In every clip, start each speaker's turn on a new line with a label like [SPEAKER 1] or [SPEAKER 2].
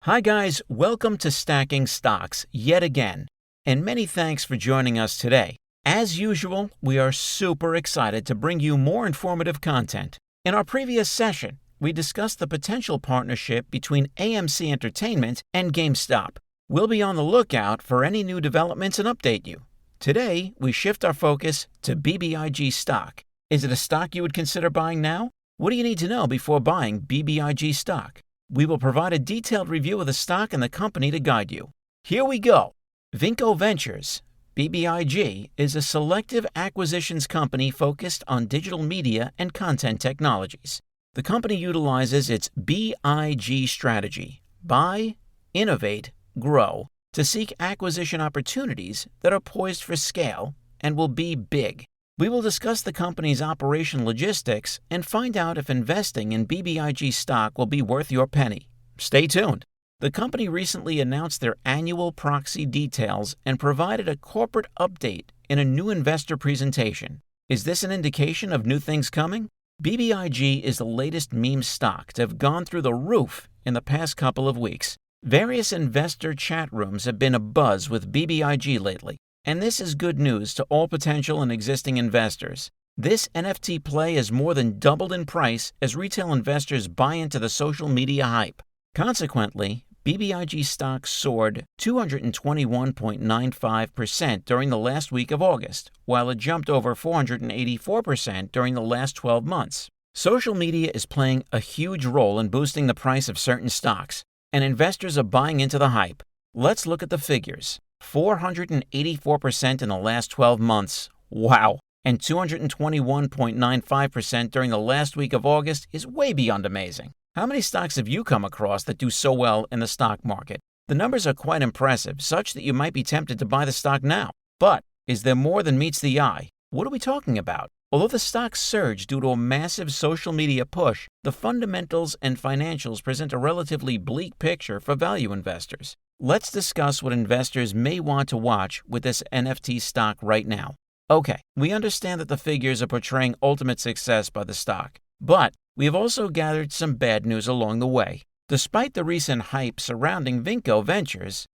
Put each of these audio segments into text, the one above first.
[SPEAKER 1] Hi guys, welcome to Stacking Stocks yet again, and many thanks for joining us today. As usual, we are super excited to bring you more informative content. In our previous session, we discussed the potential partnership between AMC Entertainment and GameStop. We'll be on the lookout for any new developments and update you. Today, we shift our focus to BBIG Stock. Is it a stock you would consider buying now? What do you need to know before buying BBIG Stock? We will provide a detailed review of the stock and the company to guide you. Here we go. Vinco Ventures, BBIG, is a selective acquisitions company focused on digital media and content technologies. The company utilizes its BIG strategy, buy, innovate, grow, to seek acquisition opportunities that are poised for scale and will be big. We will discuss the company's operation logistics and find out if investing in BBIG stock will be worth your penny. Stay tuned. The company recently announced their annual proxy details and provided a corporate update in a new investor presentation. Is this an indication of new things coming? BBIG is the latest meme stock to have gone through the roof in the past couple of weeks. Various investor chat rooms have been abuzz with BBIG lately. And this is good news to all potential and existing investors. This NFT play has more than doubled in price as retail investors buy into the social media hype. Consequently, BBIG stock soared 221.95% during the last week of August, while it jumped over 484% during the last 12 months. Social media is playing a huge role in boosting the price of certain stocks, and investors are buying into the hype. Let's look at the figures. 484% in the last 12 months. Wow. And 221.95% during the last week of August is way beyond amazing. How many stocks have you come across that do so well in the stock market? The numbers are quite impressive, such that you might be tempted to buy the stock now. But is there more than meets the eye? What are we talking about? Although the stock surged due to a massive social media push, the fundamentals and financials present a relatively bleak picture for value investors. Let's discuss what investors may want to watch with this NFT stock right now. Okay, we understand that the figures are portraying ultimate success by the stock, but we have also gathered some bad news along the way. Despite the recent hype surrounding Vinco Ventures,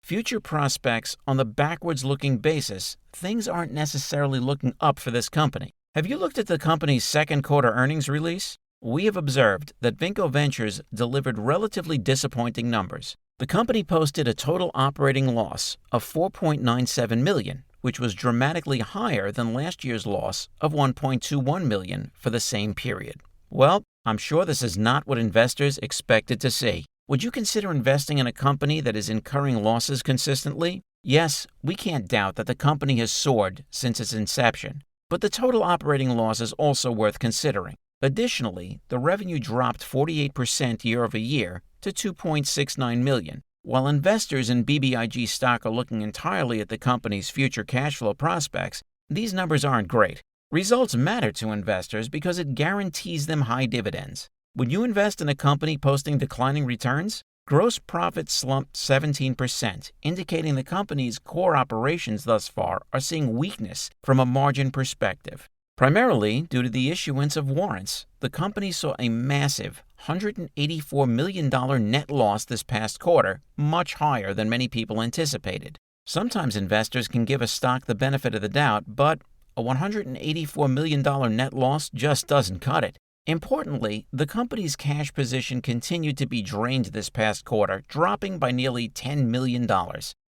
[SPEAKER 1] future prospects on the backwards-looking basis, things aren't necessarily looking up for this company. Have you looked at the company's second quarter earnings release? We have observed that Vinco Ventures delivered relatively disappointing numbers. The company posted a total operating loss of $4.97 million, which was dramatically higher than last year's loss of $1.21 million for the same period. Well, I'm sure this is not what investors expected to see. Would you consider investing in a company that is incurring losses consistently? Yes, we can't doubt that the company has soared since its inception, but the total operating loss is also worth considering. Additionally, the revenue dropped 48% year over year to $2.69 million. While investors in BBIG stock are looking entirely at the company's future cash flow prospects, these numbers aren't great. Results matter to investors because it guarantees them high dividends. Would you invest in a company posting declining returns? Gross profit slumped 17%, indicating the company's core operations thus far are seeing weakness from a margin perspective. Primarily due to the issuance of warrants, the company saw a massive $184 million net loss this past quarter, much higher than many people anticipated. Sometimes investors can give a stock the benefit of the doubt, but a $184 million net loss just doesn't cut it. Importantly, the company's cash position continued to be drained this past quarter, dropping by nearly $10 million.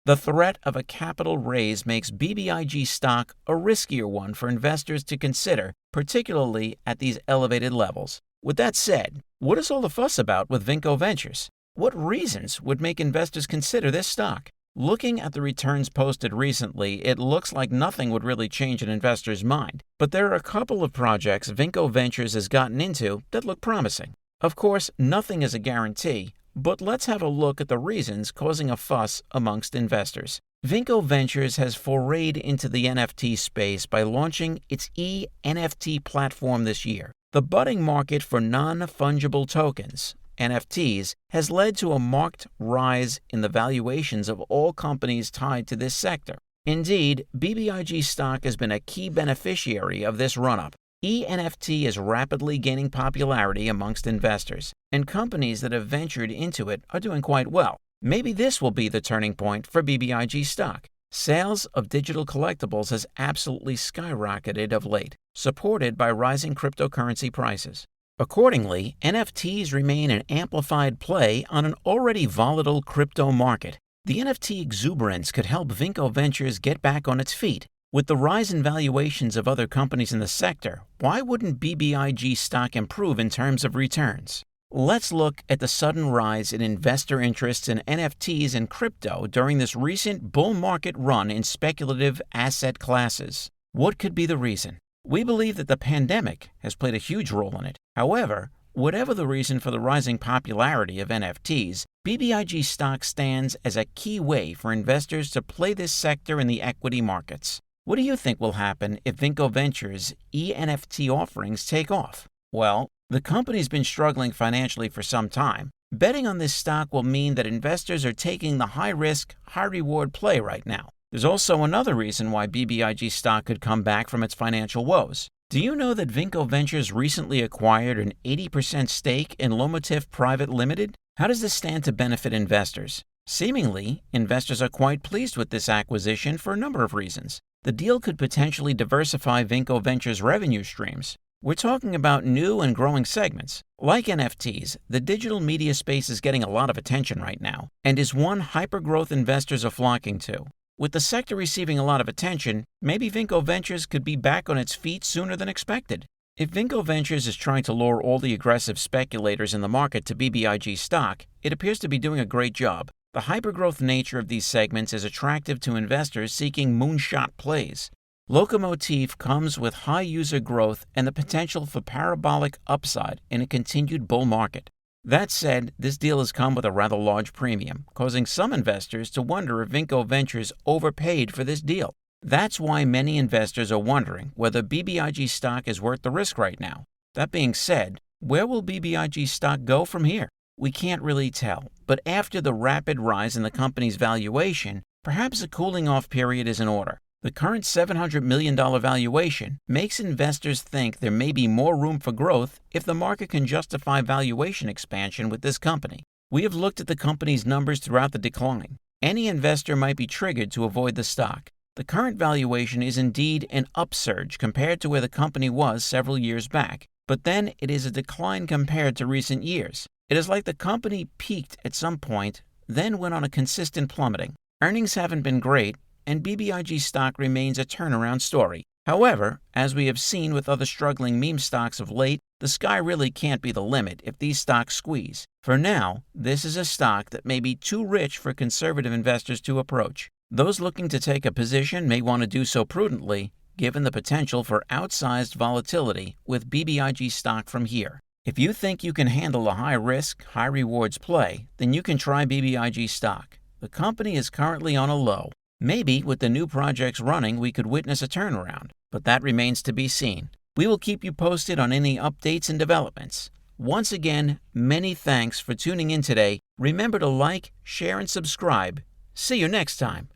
[SPEAKER 1] The threat of a capital raise makes BBIG stock a riskier one for investors to consider, particularly at these elevated levels. With that said, what is all the fuss about with Vinco Ventures? What reasons would make investors consider this stock? Looking at the returns posted recently, it looks like nothing would really change an investor's mind. But there are a couple of projects Vinco Ventures has gotten into that look promising. Of course, nothing is a guarantee, but let's have a look at the reasons causing a fuss amongst investors. Vinco Ventures has forayed into the NFT space by launching its NFT platform this year. The budding market for non-fungible tokens, NFTs, has led to a marked rise in the valuations of all companies tied to this sector. Indeed, BBIG stock has been a key beneficiary of this run-up. ENFT is rapidly gaining popularity amongst investors, and companies that have ventured into it are doing quite well. Maybe this will be the turning point for BBIG stock. Sales of digital collectibles has absolutely skyrocketed of late, supported by rising cryptocurrency prices. Accordingly, NFTs remain an amplified play on an already volatile crypto market. The NFT exuberance could help Vinco Ventures get back on its feet. With the rise in valuations of other companies in the sector, why wouldn't BBIG stock improve in terms of returns? Let's look at the sudden rise in investor interests in NFTs and crypto during this recent bull market run in speculative asset classes. What could be the reason? We believe that the pandemic has played a huge role in it. However, whatever the reason for the rising popularity of NFTs, BBIG stock stands as a key way for investors to play this sector in the equity markets. What do you think will happen if Vinco Ventures' ENFT offerings take off? Well, the company's been struggling financially for some time. Betting on this stock will mean that investors are taking the high-risk, high-reward play right now. There's also another reason why BBIG stock could come back from its financial woes. Do you know that Vinco Ventures recently acquired an 80% stake in Lomotif Private Limited? How does this stand to benefit investors? Seemingly, investors are quite pleased with this acquisition for a number of reasons. The deal could potentially diversify Vinco Ventures' revenue streams. We're talking about new and growing segments. Like NFTs, the digital media space is getting a lot of attention right now and is one hyper-growth investors are flocking to. With the sector receiving a lot of attention, maybe Vinco Ventures could be back on its feet sooner than expected. If Vinco Ventures is trying to lure all the aggressive speculators in the market to BBIG stock, it appears to be doing a great job. The hyper-growth nature of these segments is attractive to investors seeking moonshot plays. Locomotive comes with high user growth and the potential for parabolic upside in a continued bull market. That said, this deal has come with a rather large premium, causing some investors to wonder if Vinco Ventures overpaid for this deal. That's why many investors are wondering whether BBIG stock is worth the risk right now. That being said, where will BBIG stock go from here? We can't really tell, but after the rapid rise in the company's valuation, perhaps a cooling off period is in order. The current $700 million valuation makes investors think there may be more room for growth if the market can justify valuation expansion with this company. We have looked at the company's numbers throughout the decline. Any investor might be triggered to avoid the stock. The current valuation is indeed an upsurge compared to where the company was several years back, but then it is a decline compared to recent years. It is like the company peaked at some point, then went on a consistent plummeting. Earnings haven't been great, and BBIG stock remains a turnaround story. However, as we have seen with other struggling meme stocks of late, the sky really can't be the limit if these stocks squeeze. For now, this is a stock that may be too rich for conservative investors to approach. Those looking to take a position may want to do so prudently, given the potential for outsized volatility with BBIG stock from here. If you think you can handle a high-risk, high-rewards play, then you can try BBIG stock. The company is currently on a low. Maybe with the new projects running, we could witness a turnaround, but that remains to be seen. We will keep you posted on any updates and developments. Once again, many thanks for tuning in today. Remember to like, share, and subscribe. See you next time.